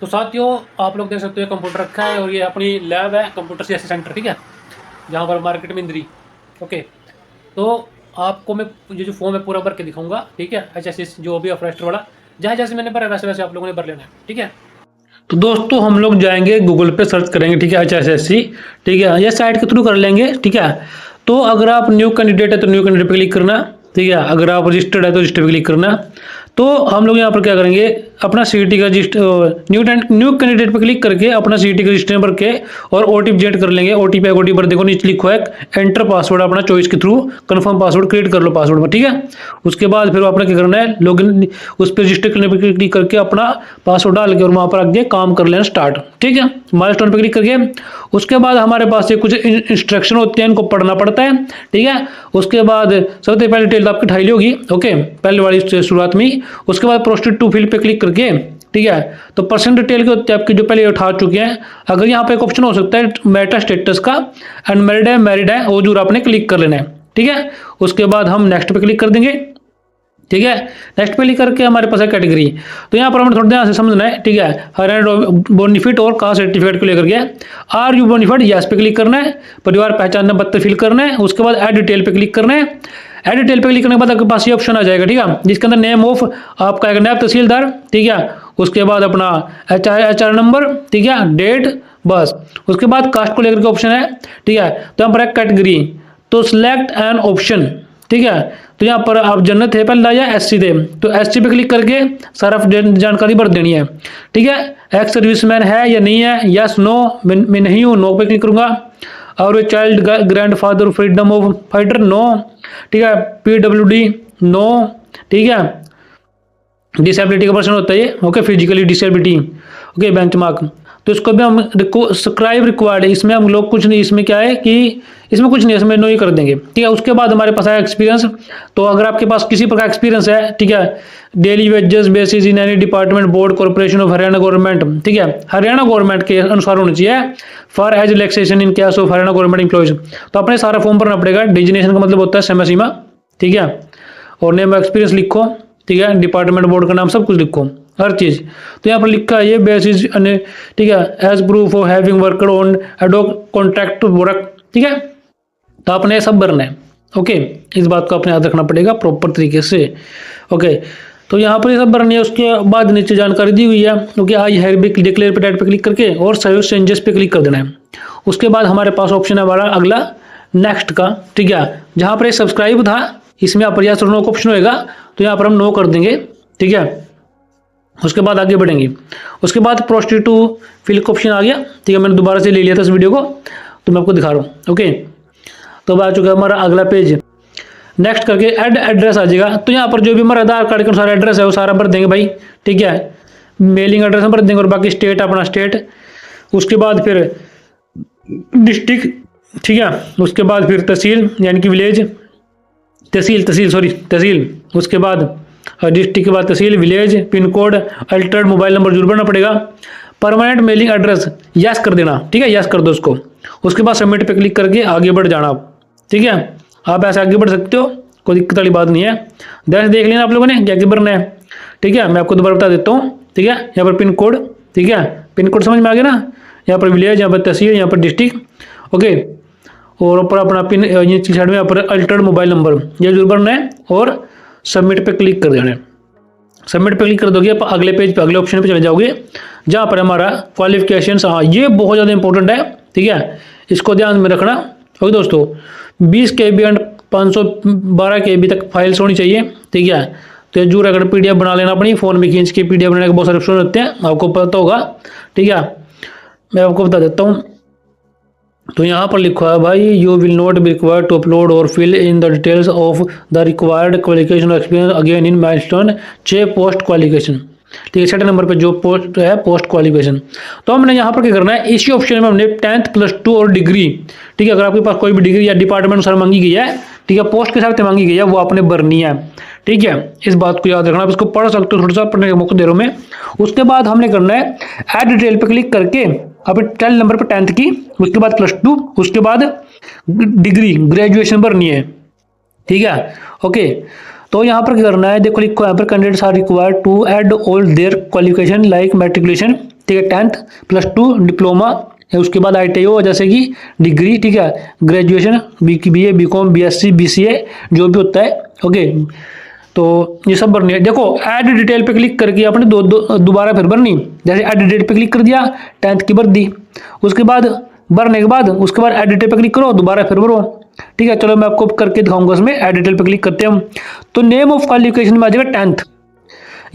तो साथियों आप लोग देख सकते हो कंप्यूटर रखा है और ये अपनी लैब है कंप्यूटर सीएससी सेंटर, ठीक है, जहाँ पर मार्केट में इंद्री। ओके, तो आपको मैं ये जो फॉर्म है पूरा भर के दिखाऊंगा, ठीक है। HSS जो भी फॉरेस्टर वाला, जहाँ जैसे मैंने भरा वैसे वैसे आप लोगों ने भर लेना है, ठीक है। तो दोस्तों हम लोग जाएंगे गूगल पे सर्च करेंगे, ठीक है, HSSC, ठीक है, ये साइट के थ्रू कर लेंगे, ठीक है। तो अगर आप न्यू कैंडिडेट है तो न्यू कैंडिडेट पे क्लिक करना, ठीक है। अगर आप रजिस्टर्ड है तो रजिस्टर पे क्लिक करना। तो हम लोग यहाँ पर क्या करेंगे, अपना सीईटी का रजिस्टर न्यू कैंडिडेट पे क्लिक करके अपना सीईटी का रजिस्टर नंबर के और ओटीपी जनरेट कर लेंगे। ओटीपी पर देखो नीचे लिखो है एंटर पासवर्ड, अपना चॉइस के थ्रू कंफर्म पासवर्ड क्रिएट कर लो पासवर्ड में, ठीक है। उसके बाद फिर आपने क्या करना है, लॉगिन उस पर रजिस्टर करने पर क्लिक करके अपना पासवर्ड डाल के और वहाँ पर आगे काम कर लेना स्टार्ट, ठीक है। माइलस्टोन पे क्लिक करके उसके बाद हमारे पास ये कुछ इंस्ट्रक्शन होते हैं, इनको पढ़ना पड़ता है, ठीक है। उसके बाद सबसे पहले डिटेल आपकी ढाई होगी, ओके, पहले वाली शुरुआत में। उसके बाद प्रोसीड टू फील्ड पे क्लिक करके, ठीक है, तो पर्सन डिटेल के होते हैं आपकी जो पहले उठा चुके हैं। अगर यहाँ पे एक ऑप्शन हो सकता है मैटर स्टेटस का, अनमैरिड है मैरिड है वो जरूर आपने क्लिक कर लेना है, ठीक है। उसके बाद हम नेक्स्ट पे क्लिक कर देंगे, ठीक है। नेक्स्ट पे क्लिक करके हमारे पास है कैटेगरी। तो यहाँ पर हमें थोड़ा ध्यान से समझना है, ठीक है। हरियाणा बोनिफिट और कास्ट सर्टिफिकेट को लेकर के आर यू बोनिफिट यस पे क्लिक करना है। परिवार पहचान पत्र फिल करना है। उसके बाद ऐड डिटेल पे क्लिक करना है। ऐड डिटेल पे क्लिक करने के बाद आपके पास ये ऑप्शन आ जाएगा, ठीक है, जिसके अंदर नेम ऑफ आपका एक नायब तहसीलदार, ठीक है। उसके बाद अपना HR नंबर, ठीक है, डेट, बस। उसके बाद कास्ट को लेकर के ऑप्शन है, ठीक है। तो यहाँ पर है कैटेगरी, तो सिलेक्ट एन ऑप्शन, ठीक है। तो यहाँ पर आप जनरल थे पहले या SC थे, तो SC पे क्लिक करके सारा जानकारी भर देनी है, ठीक है। एक्स सर्विसमैन है या नहीं है, यस नो, मैं नहीं हूँ, नो पे क्लिक करूंगा। और child grandfather freedom of fighter, no, ठीक है। PWD, नो, ठीक है। डिसेबिलिटी का पर्सन होता है ये, okay, physically disability, okay, benchmark. तो इसको भी हम सब्सक्राइब रिक्वायर्ड है, इसमें हम लोग कुछ नहीं, इसमें क्या है कि इसमें कुछ नहीं, इसमें नो ही कर देंगे, ठीक है। उसके बाद हमारे पास है एक्सपीरियंस। तो अगर आपके पास किसी प्रकार एक्सपीरियंस है, ठीक है, daily wages basis in any department board corporation of Haryana government, ठीक है, हरियाणा गवर्नमेंट के अनुसार होना चाहिए। For age relaxation in case of Haryana government employees, तो अपने सारा फॉर्म भरना पड़ेगा। डिजिग्नेशन का मतलब होता है समय सीमा, ठीक है। और नेम एक्सपीरियंस लिखो, ठीक है, डिपार्टमेंट बोर्ड का नाम सब कुछ लिखो, हर चीज। तो यहाँ पर लिखा है ये बेसिस, ठीक है, as proof of having worked on ad hoc contract work, ठीक है। तो आपने सब भरना है, ओके। इस बात को आपने याद रखना पड़ेगा प्रॉपर तरीके से, ओके। तो यहाँ पर ये सब भरनी है। उसके बाद नीचे जानकारी दी हुई है, ओके। आई हैव डिक्लेयर पे पे क्लिक करके और सेव चेंजेस पे क्लिक कर देना है। उसके बाद हमारे पास ऑप्शन है हमारा अगला नेक्स्ट का, ठीक है। जहाँ पर सब्सक्राइब था इसमें यहाँ पर यस और नो का ऑप्शन होगा, तो यहाँ पर हम नो कर देंगे, ठीक है। उसके बाद आगे बढ़ेंगे। उसके बाद प्रोसीड टू फिल का ऑप्शन आ गया, ठीक है। मैंने दोबारा से ले लिया था इस वीडियो को, तो मैं आपको दिखा रहा हूँ, ओके। तो आ चुका है हमारा अगला पेज। नेक्स्ट करके ऐड एड्रेस आ जाएगा। तो यहाँ पर जो भी हमारा आधार कार्ड के अनुसार एड्रेस है वो सारा भर देंगे भाई, ठीक है। मेलिंग एड्रेस भर देंगे और बाकी स्टेट अपना स्टेट। उसके बाद फिर डिस्ट्रिक्ट, ठीक है। उसके बाद फिर तहसील यानी कि विलेज, तहसील। उसके बाद डिस्ट्रिक्ट के बाद तहसील, village, pin code, altered mobile number जरूर भरना पड़ेगा। परमानेंट मेलिंग एड्रेस यस कर देना, ठीक है, यस कर दो उसको। उसके बाद सबमिट पे क्लिक करके आगे बढ़ जाना आप, ठीक है। आप ऐसे आगे बढ़ सकते हो, कोई दिक्कत वाली बात नहीं है। देख लेना आप लोगों ने क्या भरना है, ठीक है। मैं आपको दोबारा बता देता हूँ, ठीक है। यहाँ पर पिन कोड, ठीक है, पिन कोड समझ में आ गया ना। यहाँ पर विलेज, यहाँ पर तहसील, यहाँ पर डिस्ट्रिक्ट, ओके। और ऊपर अपना पिन नीचे साइड में यहाँ पर अल्टर्ड मोबाइल नंबर ये जरूर भरना है और सबमिट पे क्लिक कर देना है। सबमिट पे क्लिक कर दोगे आप अगले पेज पे, अगले ऑप्शन पे चले जाओगे जहाँ पर हमारा क्वालिफिकेशंस, हाँ ये बहुत ज़्यादा इंपॉर्टेंट है, ठीक है। इसको ध्यान में रखना, ओके दोस्तों। 20 KB एंड 512 KB तक फाइल्स होनी चाहिए, ठीक है। तो जरूर अगर PDF बना लेना अपनी फ़ोन में खींच के, PDF बनाने के बहुत सारे ऑप्शन होते हैं, आपको पता होगा, ठीक है। मैं आपको बता देता हूँ। तो यहाँ पर लिखा है भाई, you will not be required to upload और fill in the details of the required qualification और experience again in milestone 6 post qualification, ठीक है। 6 नंबर पे जो पोस्ट है पोस्ट क्वालिफिकेशन। तो हमने यहाँ पर क्या करना है, इसी ऑप्शन में हमने 10th +2 और डिग्री, ठीक है। अगर आपके पास कोई भी डिग्री या डिपार्टमेंट अनुसार मांगी गई है, ठीक है, पोस्ट के हिसाब से मांगी गई है, वो आपने भरनी है, ठीक है। इस बात को याद रखना, आप इसको पढ़ सकते हो, थोड़ा सा पढ़ने का मौका दे रहा हूं मैं। उसके बाद हमने करना है ऐड डिटेल पे क्लिक करके अपने 10 नंबर पर 10th की, उसके बाद +2, उसके बाद डिग्री ग्रेजुएशन भरनी है, ठीक है, ओके। तो यहाँ पर क्या करना है, देखो लिखो यहाँ पर candidates are required to add all their qualification like matriculation, ठीक है, 10th +2 डिप्लोमा, उसके बाद ITI हो जैसे कि डिग्री, ठीक है, graduation, BA BCom BSc BCA जो भी होता है। ओके, तो ये सब भरनी है। देखो ऐड डिटेल पे क्लिक करके आपने दोबारा फिर भरनी। जैसे ऐड डिटेल पे क्लिक कर दिया, 10th की भर दी, उसके बाद भरने के बाद उसके बाद ऐड डिटेल पे क्लिक करो, दोबारा फिर भरो। ठीक है, चलो मैं आपको करके दिखाऊंगा। इसमें ऐड डिटेल पे क्लिक करते हैं हम, तो नेम ऑफ क्वालिफिकेशन में आ जाएगा 10th,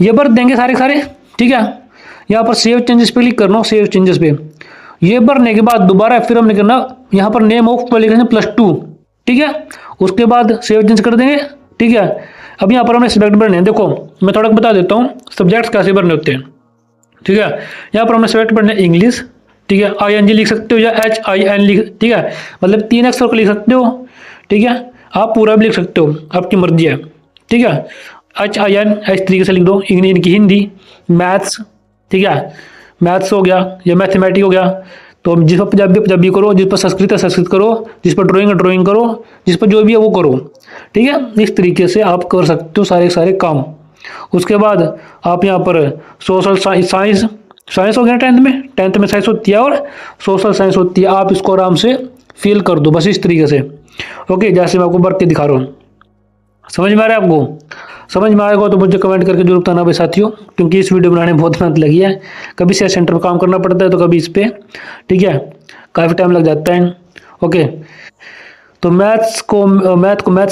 ये भर देंगे सारे सारे। ठीक है, यहाँ पर सेव चेंजेस पे क्लिक करना, सेव चेंजेस पे ये भरने के बाद दोबारा फिर हमने करना यहाँ पर नेम ऑफ क्वालिफिकेशन +2, ठीक है, उसके बाद सेव चेंज कर देंगे। ठीक है, अब यहाँ पर हमें सब्जेक्ट भरने हैं। देखो मैं थोड़ा बता देता हूँ सब्जेक्ट्स कैसे भरने होते हैं। ठीक है, यहाँ पर हमें सब्जेक्ट भरने इंग्लिश, ठीक है, ING लिख सकते हो या HIN लिख, ठीक है, मतलब 3 अक्षर को लिख सकते हो। ठीक है, आप पूरा भी लिख सकते हो, आपकी मर्जी है। ठीक है, HIN इस तरीके से लिख दो। इनकी हिंदी, मैथ्स, ठीक है, मैथ्स हो गया या मैथमेटिक हो गया, तो जिस पर पंजाबी करो, जिस पर संस्कृत है संस्कृत करो, जिस पर ड्राइंग है ड्राइंग करो, जिस पर जो भी है वो करो। ठीक है, इस तरीके से आप कर सकते हो सारे सारे काम। उसके बाद आप यहाँ पर सोशल साइंस हो गया 10th में साइंस होती है और सोशल साइंस होती है, आप इसको आराम से फिल कर दो बस इस तरीके से। ओके, जैसे मैं आपको भर के दिखा रहा हूँ। समझ में आ रहा है आपको? समझ में आएगा तो मुझे कमेंट करके जरूर बताना भाई साथियों, क्योंकि इस वीडियो बनाने में बहुत मेहनत लगी है। कभी सेट सेंटर पर काम करना पड़ता है तो कभी इस पर, ठीक है, काफ़ी टाइम लग जाता है। ओके, तो मैथ्स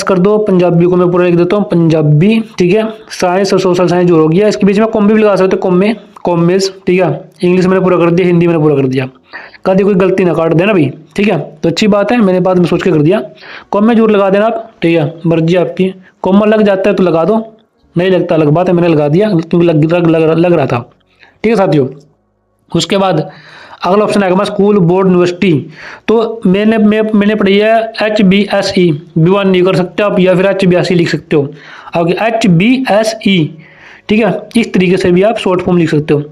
कर दो, पंजाबी को मैं पूरा लिख देता हूँ पंजाबी। ठीक है, साइंस और सोशल साइंस जो हो गया, इसके बीच में कॉम भी लगा सकते हो, कॉमेज। ठीक है, इंग्लिश मैंने पूरा कर दिया, हिंदी मैंने पूरा कर दिया, कभी कोई गलती ना काट देना भाई। ठीक है, तो अच्छी बात है, मैंने बाद में सोच के कर दिया। कॉम में जरूर लगा देना आप, ठीक है, मर्जी आपकी। कॉमा लग जाता है तो लगा दो, नहीं लगता अलग बात है, मैंने लगा दिया क्योंकि लग रहा था। ठीक है साथियों, उसके बाद अगला ऑप्शन आएगा स्कूल बोर्ड यूनिवर्सिटी। तो मैंने पढ़ी है HBSE, B1 नहीं कर सकते आप, या फिर HBSE लिख सकते हो, आगे HBSE। ठीक है, इस तरीके से भी आप शॉर्ट फॉर्म लिख सकते हो।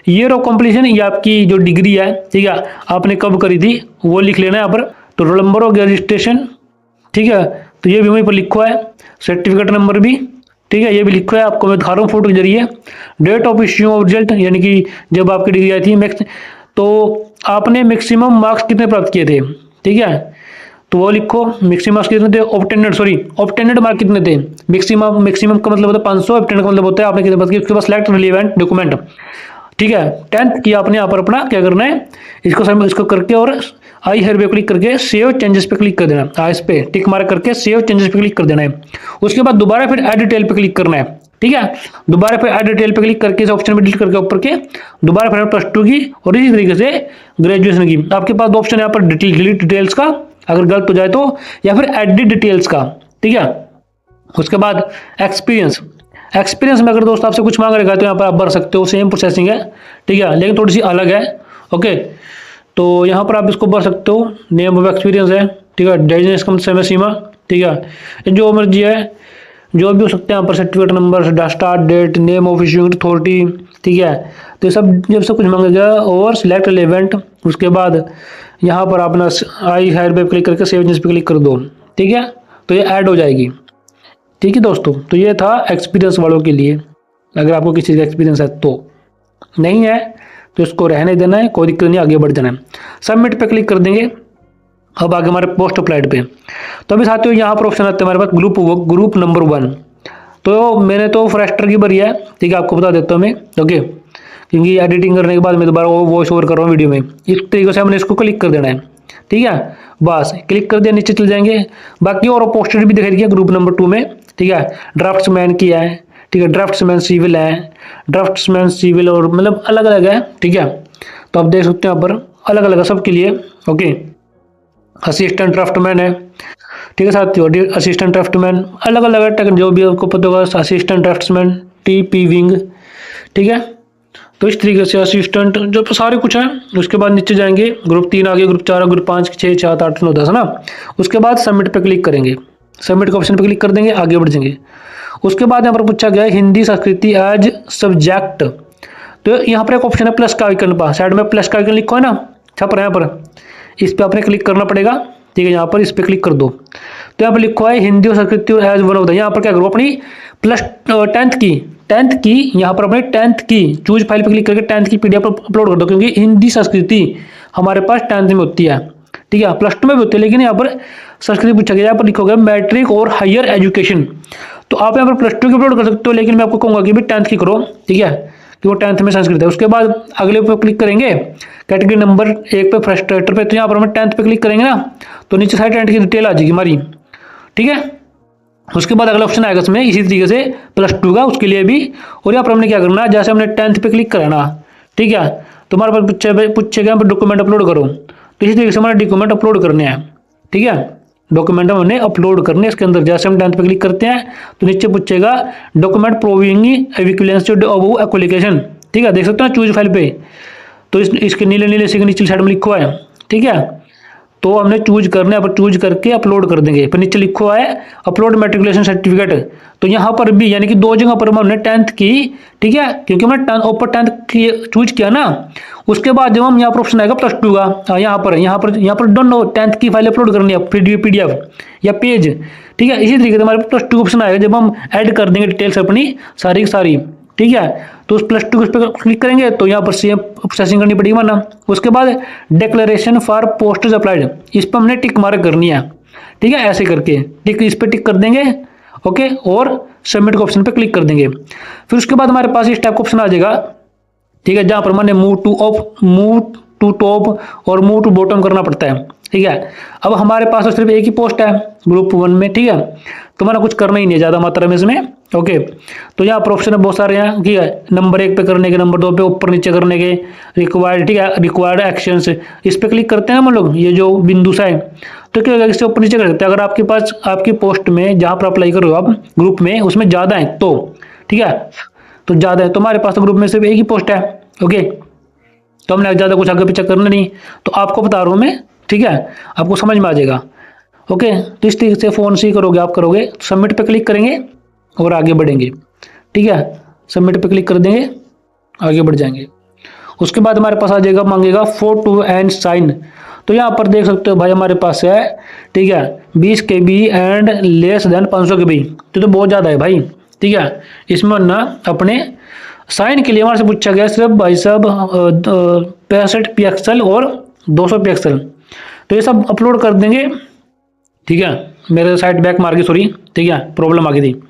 ईयर ऑफ कंप्लीशन, ये आपकी जो डिग्री है, ठीक है, आपने कब करी थी वो लिख लेना है यहाँ पर। तो रोल नंबर हो गया, रजिस्ट्रेशन, ठीक है, तो ये भी वहीं पर लिखा है, सर्टिफिकेट नंबर भी, ठीक है, ये भी लिखा है, आपको मैं दिखा रहा हूँ फोटो के जरिए। Date of issue of result, यानी कि जब आपकी डिग्री आई थी, तो आपने मैक्सिमम मार्क्स कितने प्राप्त किए थे, ठीक है, तो वो लिखो। मैक्सिमम मार्क्स कितने थे, ऑब्टेनेड मार्क कितने थे। मैक्सिमम का मतलब होता है 500, ऑब्टेनेड का मतलब होता है आपने कितने प्राप्त किए। उसके बाद सिलेक्ट रिलेवेंट डॉक्यूमेंट, ठीक है, 10th की आपने यहाँ पर अपना क्या करना है, इसको करके और आई हेयर पे क्लिक करके सेव चेंजेस पे क्लिक कर देना, इस पे टिक मार्क करके सेव चेंजेस पे क्लिक कर देना है। उसके बाद दोबारा फिर एड डिटेल पे क्लिक करना है। ठीक है, दोबारा फिर एड डिटेल पे क्लिक करके इस ऑप्शन पे डिलीट करके ऊपर के दोबारा फिर +2 की और इसी तरीके से ग्रेजुएशन की। आपके पास दो ऑप्शन है यहाँ पर, डिलीट डिटेल्स का अगर गलत हो जाए तो, या फिर एडिट डिटेल्स का। ठीक है, उसके बाद एक्सपीरियंस में अगर दोस्त आपसे कुछ मांग रहेगा तो यहाँ पर आप भर सकते हो, सेम प्रोसेसिंग है। ठीक है, लेकिन थोड़ी सी अलग है। ओके, तो यहाँ पर आप इसको भर सकते हो, नेम ऑफ एक्सपीरियंस है, ठीक है, डेजिग्नेशन कम समय सीमा, ठीक है, जो मर्जी है, जो भी हो सकते हैं यहाँ पर, certificate number, start date, name of issuing authority, ठीक है, तो जब सब कुछ मांगेगा और सिलेक्ट रिलेवेंट। उसके बाद यहाँ पर अपना आई हायर पे क्लिक करके सेव चेंज पे क्लिक कर दो। ठीक है, तो ये ऐड हो जाएगी। ठीक है दोस्तों, तो ये था एक्सपीरियंस वालों के लिए, अगर आपको किसी चीज़ का एक्सपीरियंस है तो। नहीं है तो इसको रहने देना है, कोई दिक्कत नहीं, आगे बढ़ जाना है। सबमिट पे क्लिक कर देंगे। अब आगे हमारे पोस्ट अप्लाइड पे, तो अभी साथियों यहाँ पर ऑप्शन आता है हमारे पास ग्रुप नंबर 1। तो मैंने तो फ्रेस्टर की भरी है, ठीक है, आपको बता देता हूँ मैं। ओके, क्योंकि एडिटिंग करने के बाद मैं दोबारा वॉइस ओवर कर रहा हूँ वीडियो में, इस तरीके से हमने इसको क्लिक कर देना है। ठीक है, बस क्लिक कर दिया, नीचे चल जाएंगे। बाकी और पोस्टर भी दिखाई दिया ग्रुप नंबर 2 में। ठीक है, ड्राफ्ट्समैन की है, ठीक है, ड्राफ्ट्समैन सिविल है, ड्राफ्ट्समैन सिविल और मतलब अलग अलग है। ठीक है, तो आप देख सकते हैं यहाँ पर अलग अलग है सबके लिए। ओके, असिस्टेंट ड्राफ्टमैन है, ठीक है साथियों, असिस्टेंट ड्राफ्टमैन अलग अलग है, जो भी आपको पता होगा, असिस्टेंट ड्राफ्ट्समैन, TP विंग। ठीक है, तो इस तरीके से असिस्टेंट जो सारे कुछ है। उसके बाद नीचे जाएंगे, ग्रुप 3 आगे, ग्रुप 4, ग्रुप 5, 6, 7, 8, 9, 10 है ना। उसके बाद सबमिट पे क्लिक करेंगे, सबमिट के ऑप्शन पे क्लिक कर देंगे, आगे बढ़ जाएंगे। उसके बाद यहाँ पर पूछा गया है हिंदी संस्कृति एज सब्जेक्ट, तो यहाँ पर एक ऑप्शन है प्लस का आइकन पर, साइड में प्लस का आइकन लिखो है ना, छप रहा है यहाँ पर, इस पर आपने क्लिक करना पड़ेगा। ठीक है, यहाँ पर इस पर क्लिक कर दो, तो यहाँ पर लिखा है हिंदी और संस्कृति एज वन ऑफ द। यहाँ पर क्या करो, अपनी प्लस 10th की यहाँ पर अपने 10th की चूज फाइल पे क्लिक करके 10th की PDF अपलोड कर दो, क्योंकि हिंदी संस्कृति हमारे पास 10th में होती है, ठीक है। प्लस 2 में भी होती है, लेकिन यहाँ पर संस्कृत पूछा गया, यहाँ पर लिखोगे मैट्रिक और हायर एजुकेशन। तो आप यहाँ पर प्लस 2 की अपलोड कर सकते हो, लेकिन मैं आपको कहूँगा कि भी 10th की करो, ठीक है, कि वो 10th में संस्कृत है। उसके बाद अगले पे क्लिक करेंगे, कैटेगरी नंबर 1 पे फ्रस्ट्रेटर पे, तो यहाँ पर हम 10th पे क्लिक करेंगे ना, तो नीचे साइड 10th की डिटेल आ जाएगी हमारी, ठीक है। उसके बाद अगला ऑप्शन आएगा इसमें इसी तरीके से प्लस 2 का, उसके लिए भी। और यहाँ पर हमने क्या करना है, जैसे हमने 10th पे क्लिक करना, ठीक है, तुम्हारे पास पूछेगा यहाँ पर डॉक्यूमेंट अपलोड करो, तो इसी तरीके से हमारे डॉक्यूमेंट अपलोड करने हैं, ठीक है। डॉक्यूमेंट हमने अपलोड करने, इसके अंदर जैसे हम 10th पे क्लिक करते हैं तो नीचे पूछेगा डॉक्यूमेंट प्रूविंग एविक्विवेलेंस ऑफ एप्लीकेशन, ठीक है, देख सकते हो चूज फाइल पे, तो इसके नीले नीले से नीचे साइड में लिखा है, ठीक है। तो हमने चूज करना है, पर चूज करके अपलोड कर देंगे। पर नीचे लिखा है अपलोड मैट्रिकुलेशन सर्टिफिकेट, तो यहाँ पर भी यानी कि 2 जगह पर हमने 10th की, ठीक है, क्योंकि हमने ऊपर 10th की चूज किया ना, उसके बाद जब हम यहाँ पर ऑप्शन आएगा प्लस 2 का, यहाँ पर दोनों 10th की फाइल अपलोड करनी है, PDF या पेज, ठीक है। इसी तरीके से हमारे प्लस 2 ऑप्शन आएगा जब हम ऐड कर देंगे डिटेल्स अपनी सारी की सारी, ठीक है। तो उस प्लस 2 पर क्लिक करेंगे तो यहाँ पर सेम प्रोसेसिंग करनी पड़ेगी माना। उसके बाद डिक्लेरेशन फॉर पोस्टर्स अप्लाइड, इस पर हमने टिक मार्क करनी है, ठीक है, ऐसे करके इस पर टिक कर देंगे, ओके, और सबमिट के ऑप्शन पे क्लिक कर देंगे। फिर उसके बाद हमारे पास इस टाइप का ऑप्शन आ जाएगा, ठीक है, जहाँ पर मैंने मूव टू टॉप और मूव टू बॉटम करना पड़ता है, ठीक है। अब हमारे पास तो सिर्फ एक ही पोस्ट है ग्रुप 1 में, ठीक है, तो मैंने कुछ करना ही नहीं है ज़्यादा मात्रा में इसमें, ओके। तो यहाँ पर ऑप्शन बहुत सारे हैं, ठीक है, नंबर 1 पे करने के, नंबर 2 पे ऊपर नीचे करने के, रिक्वायर्ड, ठीक है, रिक्वायर्ड एक्शंस, इस पर क्लिक करते हैं हम लोग, ये जो बिंदु सा है, तो क्या होगा, इससे ऊपर नीचे कर सकते हैं। अगर आपके पास आपकी पोस्ट में जहाँ पर अप्लाई कर रहे हो आप ग्रुप में, उसमें ज़्यादा है तो, ठीक है, तो ज़्यादा है, तो हमारे पास तो ग्रुप में सिर्फ एक ही पोस्ट है, ओके, तो हमने ज़्यादा कुछ आगे पीछे करना नहीं, तो आपको बता रहा हूँ मैं, ठीक है, आपको समझ में आ जाएगा, ओके। तो इस तरीके से फ़ोन से ही करोगे, आप करोगे, सबमिट पे क्लिक करेंगे और आगे बढ़ेंगे, ठीक है, सबमिट पे क्लिक कर देंगे, आगे बढ़ जाएंगे। उसके बाद हमारे पास आ जाएगा, मांगेगा फोटो एंड साइन, तो यहाँ पर देख सकते हो भाई हमारे पास है, ठीक है, 20 KB and less than 500 KB, तो बहुत ज़्यादा है भाई, ठीक है। इसमें ना अपने साइन के लिए हमारे से पूछा गया सिर्फ भाई साहब 65 पिक्सल और 200 पिक्सल, तो ये सब अपलोड कर देंगे, ठीक है। मेरे साइड बैक मार गई, सॉरी, ठीक है, प्रॉब्लम आ गई थी।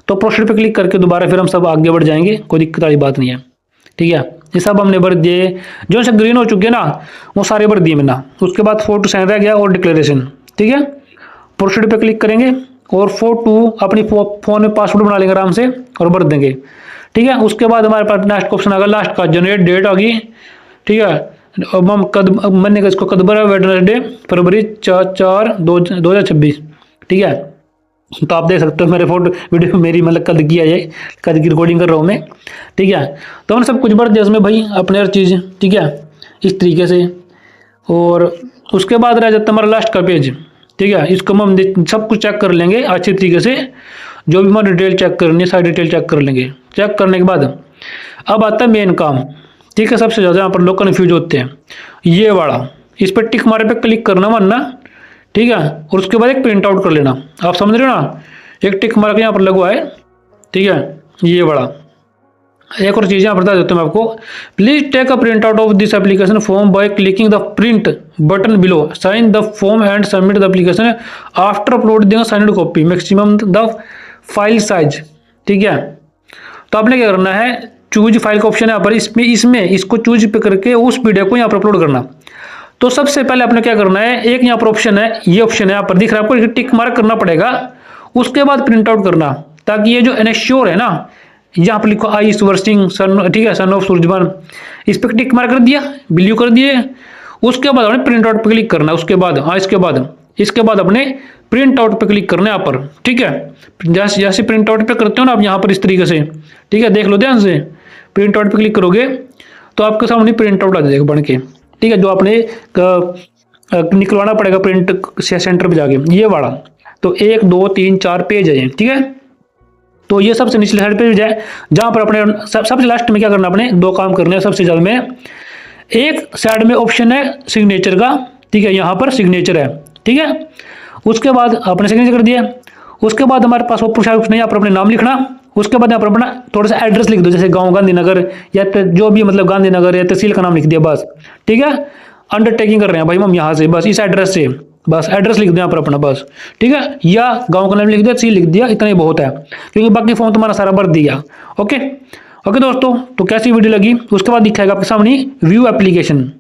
तो प्रोसीड पे क्लिक करके दोबारा फिर हम सब आगे बढ़ जाएंगे, कोई दिक्कत वाली बात नहीं है, ठीक है। ये सब हमने भर दिए, जो से ग्रीन हो चुके हैं ना वो सारे भर दिए मैंने। उसके बाद फोटो साइन रह गया और डिक्लेरेशन, ठीक है। प्रोसीड पे क्लिक करेंगे और फोटो अपनी फ़ोन में पासवर्ड बना लेंगे आराम से और भर देंगे, ठीक है। उसके बाद हमारे पास लास्ट ऑप्शन आ गया, लास्ट का जनरेट डेट आ गई, ठीक है। अब हम मैंने इसको कद भरा, वेडनेसडे फरवरी 4/4/2026, ठीक है। तो आप देख सकते हो मेरे फोटो वीडियो मेरी मतलब कद की है, ये कद की रिकॉर्डिंग कर रहा हूँ मैं, ठीक है। तो हमने सब कुछ भर दिया इसमें भाई अपने हर चीज़, ठीक है, इस तरीके से। और उसके बाद रह जाता है हमारा लास्ट का पेज, ठीक है। इसको हम सब कुछ चेक कर लेंगे अच्छी तरीके से, जो भी हमारी डिटेल चेक करनी है सारी डिटेल चेक कर लेंगे। चेक करने के बाद अब आता है मेन काम, ठीक है। सबसे ज़्यादा यहाँ पर लोग कन्फ्यूज होते हैं, ये वाला, इस पर टिक मारे पे क्लिक करना वरना, ठीक है। और उसके बाद एक प्रिंट आउट कर लेना, आप समझ रहे हो ना, एक टिक मार के यहाँ पर लगवा है, ठीक है, ये बड़ा। एक और चीज़ यहाँ बता देता हूँ मैं आपको, please take a print out of this application form by clicking the print button below, sign the form and submit the application after uploading signed copy, maximum the file size, ठीक है। तो आपने क्या करना है, चूज फाइल का option है यहाँ पर, इसमें इसको चूज पे करके उस वीडियो को यहाँ पर अपलोड करना। तो सबसे पहले आपने क्या करना है, एक यहाँ पर ऑप्शन है, ये ऑप्शन है यहाँ पर दिख रहा है आपको, टिक मार्क करना पड़ेगा। उसके बाद प्रिंट आउट करना, ताकि ये जो एनश्योर है ना, यहाँ पर लिखो आई ईश्वर सिंह सन, ठीक है, सन ऑफ सूरजभान, इस पर टिक मार्क कर दिया, बिलीव कर दिए। उसके बाद अपने प्रिंट आउट पर क्लिक करना, उसके बाद इसके बाद अपने प्रिंट आउट पे क्लिक करना है यहाँ पर, ठीक है। जैसे जैसे प्रिंट आउट पे करते हो ना आप यहाँ पर इस तरीके से, ठीक है, देख लो ध्यान से, प्रिंट आउट पे क्लिक करोगे तो आपके सामने प्रिंट आउट आ जाएगा बन के, ठीक है, जो आपने निकलवाना पड़ेगा प्रिंट सेंटर पे जाके, ये वाला। तो 1 2 3 4 पेज है, ठीक है। तो ये सबसे निचले साइड पे जाए, जहाँ पर अपने सबसे लास्ट में क्या करना, अपने 2 काम करने हैं सबसे ज़्यादा में। एक साइड में ऑप्शन है सिग्नेचर का, ठीक है, यहाँ पर सिग्नेचर है, ठीक है। उसके बाद आपने सिग्नेचर कर दिया, उसके बाद हमारे पास ऊपर साइड नहीं, यहाँ पर अपने नाम लिखना। उसके बाद यहाँ पर अपना थोड़ा सा एड्रेस लिख दो, जैसे गांव गांधीनगर या जो भी मतलब गांधीनगर या तहसील का नाम लिख दिया बस। ठीक है, अंडरटेकिंग कर रहे हैं भाई हम यहाँ से, बस इस एड्रेस से, बस एड्रेस लिख दिया यहाँ पर अपना बस। ठीक है, या गांव का नाम लिख दिया, तहसील लिख दिया, इतना ही बहुत है, क्योंकि बाकी फॉर्म तुम्हारा सारा भर दिया। ओके ओके दोस्तों, तो कैसी वीडियो लगी उसके बाद दिखाएगा आपके सामने व्यू एप्लीकेशन।